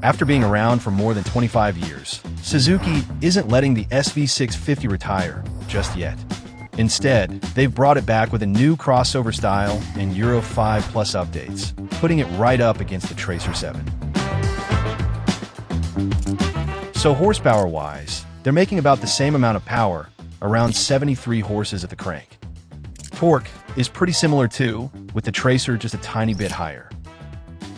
After being around for more than 25 years, Suzuki isn't letting the SV-650 retire just yet. Instead, they've brought it back with a new crossover style and Euro 5 Plus updates, putting it right up against the Tracer 7. So horsepower-wise, they're making about the same amount of power, around 73 horses at the crank. Torque is pretty similar too, with the Tracer just a tiny bit higher.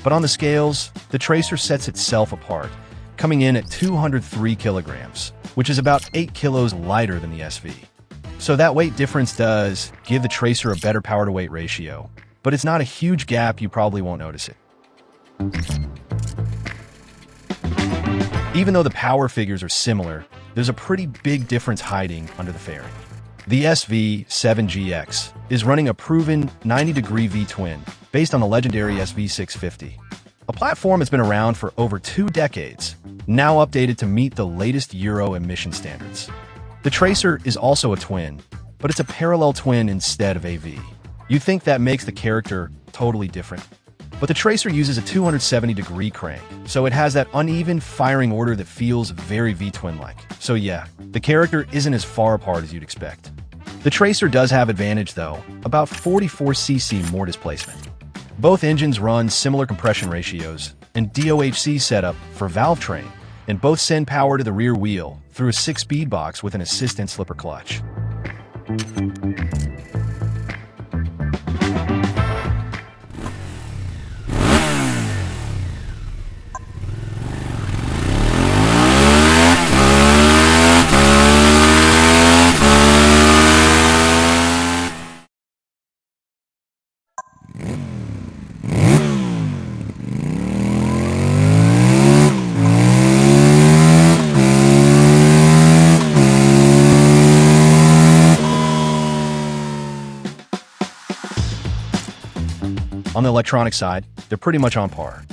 But on the scales, the Tracer sets itself apart, coming in at 203 kilograms, which is about 8 kilos lighter than the SV. So that weight difference does give the Tracer a better power-to-weight ratio, but it's not a huge gap, you probably won't notice it. Even though the power figures are similar, there's a pretty big difference hiding under the fairing. The SV-7GX is running a proven 90-degree V-twin based on the legendary SV-650, a platform that's been around for over 2 decades, now updated to meet the latest Euro emission standards. The Tracer is also a twin, but it's a parallel twin instead of a V. You'd think that makes the character totally different. But the Tracer uses a 270-degree crank, so it has that uneven firing order that feels very V-twin-like. So yeah, the character isn't as far apart as you'd expect. The Tracer does have advantage though, about 44cc more displacement. Both engines run similar compression ratios and DOHC setup for valve train, and both send power to the rear wheel through a 6-speed box with an assistant slipper clutch. On the electronic side, they're pretty much on par.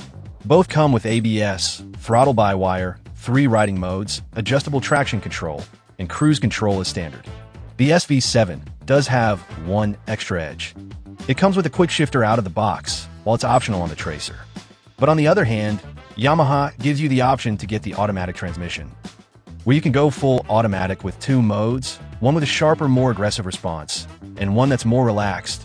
Both come with ABS, throttle-by-wire, 3 riding modes, adjustable traction control, and cruise control as standard. The SV-7 does have one extra edge. It comes with a quick shifter out of the box, while it's optional on the Tracer. But on the other hand, Yamaha gives you the option to get the automatic transmission, where you can go full automatic with 2 modes, one with a sharper, more aggressive response, and one that's more relaxed,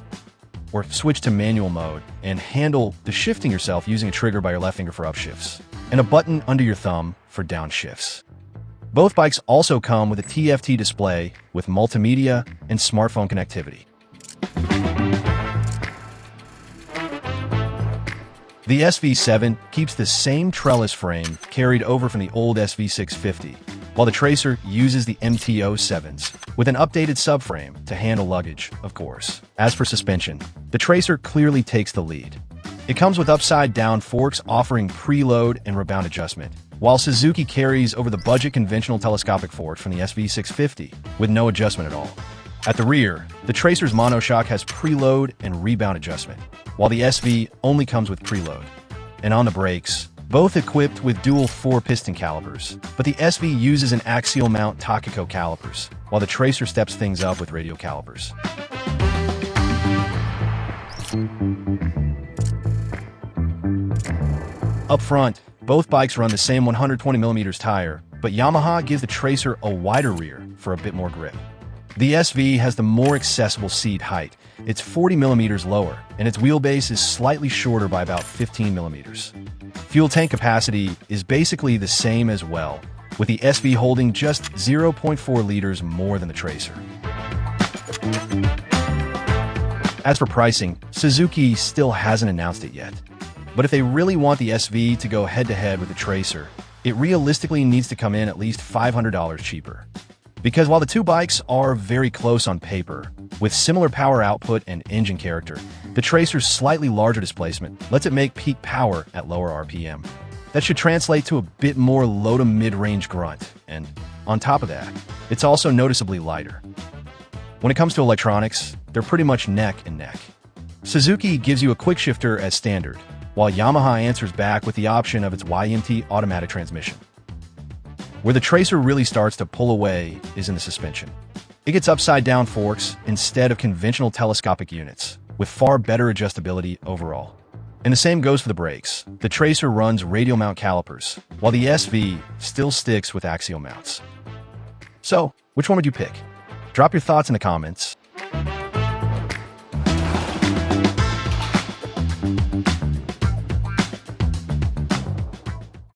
or switch to manual mode and handle the shifting yourself using a trigger by your left finger for upshifts, and a button under your thumb for downshifts. Both bikes also come with a TFT display with multimedia and smartphone connectivity. The SV-7 keeps the same trellis frame carried over from the old SV-650, while the Tracer uses the MT-07s, with an updated subframe to handle luggage, of course. As for suspension, the Tracer clearly takes the lead. It comes with upside-down forks offering preload and rebound adjustment, while Suzuki carries over the budget conventional telescopic forks from the SV-650, with no adjustment at all. At the rear, the Tracer's monoshock has preload and rebound adjustment, while the SV only comes with preload. And on the brakes, both equipped with dual 4-piston calipers, but the SV uses an axial mount Takiko calipers, while the Tracer steps things up with radial calipers. Up front, both bikes run the same 120mm tire, but Yamaha gives the Tracer a wider rear for a bit more grip. The SV has the more accessible seat height. It's 40mm lower, and its wheelbase is slightly shorter by about 15mm. Fuel tank capacity is basically the same as well, with the SV holding just 0.4 liters more than the Tracer. As for pricing, Suzuki still hasn't announced it yet. But if they really want the SV to go head-to-head with the Tracer, it realistically needs to come in at least $500 cheaper. Because while the two bikes are very close on paper, with similar power output and engine character, the Tracer's slightly larger displacement lets it make peak power at lower RPM. That should translate to a bit more low to mid-range grunt, and on top of that, it's also noticeably lighter. When it comes to electronics, they're pretty much neck and neck. Suzuki gives you a quick shifter as standard, while Yamaha answers back with the option of its YMT automatic transmission. Where the Tracer really starts to pull away is in the suspension. It gets upside-down forks instead of conventional telescopic units, with far better adjustability overall. And the same goes for the brakes. The Tracer runs radial mount calipers, while the SV still sticks with axial mounts. So, which one would you pick? Drop your thoughts in the comments.